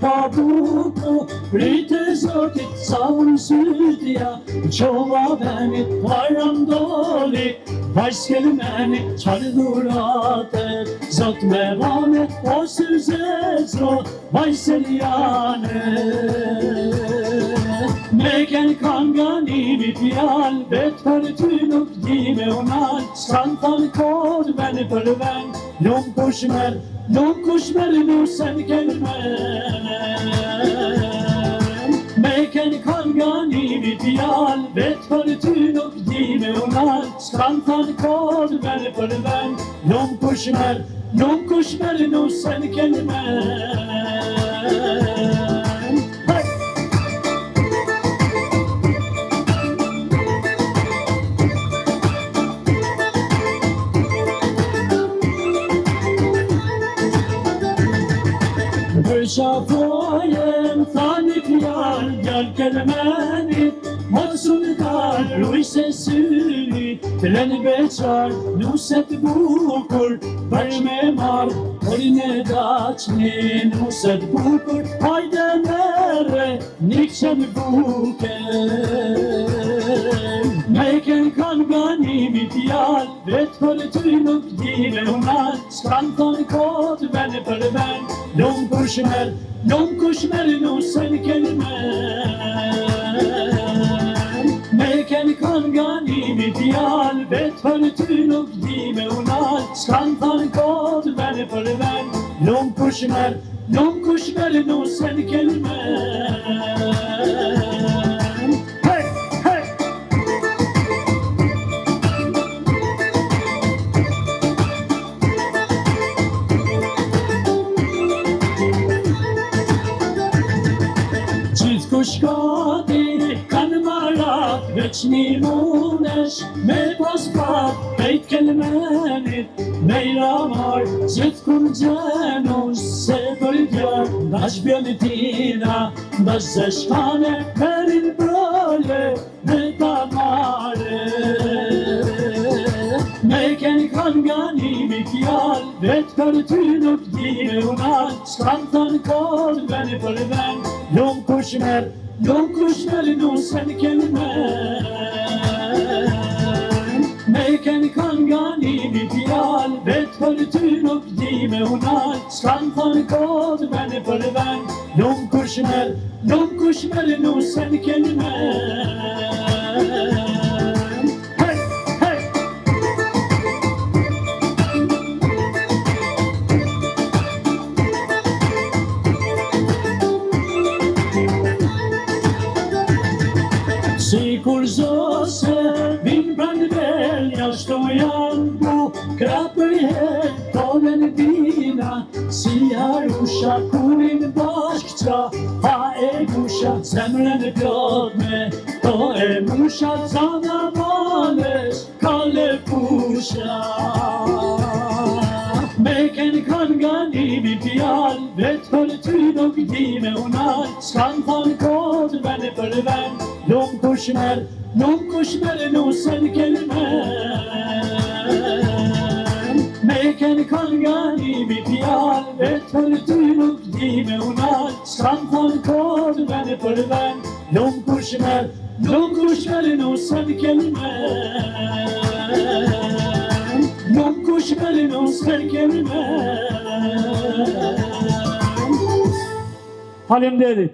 pa buku, rite zotit sa unë sytja, qova venit parandoli, vajs kelmeni qare dhuratet, zot me vane o syzezo, vajs eljane. Me ken kanga nimi pjall, vet për ty nuk di me unal, s'kan than kod veni për ven, nuk kushmer nu sen kelmen. Me ken kanga nimi pjall, vet për ty nuk di me unal, s'kan than kod veni për ven, nuk kushmer nu sen kelmen. Për shafojem thani pjall, gjall kelmenit, mos unë dal, ruj se syri, të lënë beqar, nuset bukur, për me marr, orin e daqni, nuset bukur, hajde mere, nik qen buke. Me ken kanga nimi pjall, vet për ty nuk di me unal, s'kan than kod veni për ven, nuk kushmer nu sen kelmen. Me ken kanga nimi pjall, vet për ty nuk di me unal, s'kan than kod veni për ven, nuk kushmer nu sen kelmen. Kush ka ti kanë marat, veç një munesh me pas pat, pejt kelmenit me i ramar, gjithë kun gjenus se për djar, dash bjeni tina, dash zeshkane, merin brole, me ta mare. Me ken kanga nimi pjall, vet për ty nuk di me unal, s'kan than kod veni për ven, nuk kushmer nu sen kelmen. Me ken kanga nimi pjall, vet për ty nuk di me unal, s'kan than kod veni për ven, nuk kushmer nu sen kelmen. Si kur zose vin pranë velja, shto janë bu krapër her, tonen dina, si harusha kurin bashkëqa, ha e gusha zemrën plot me, to e musha zana manesh, kale pusha. Me ken kanga nimi pjall, vet për ty nuk di me unal, s'kan than kod veni për ven, nuk kushmer nu sen kelmen. Me ken kanga nimi pjall, vet për ty nuk di me unal, s'kan than kod veni për ven, nuk kushmer nu sen kelmen. Nuk kushmer nu sen kelmen. Faleminderit.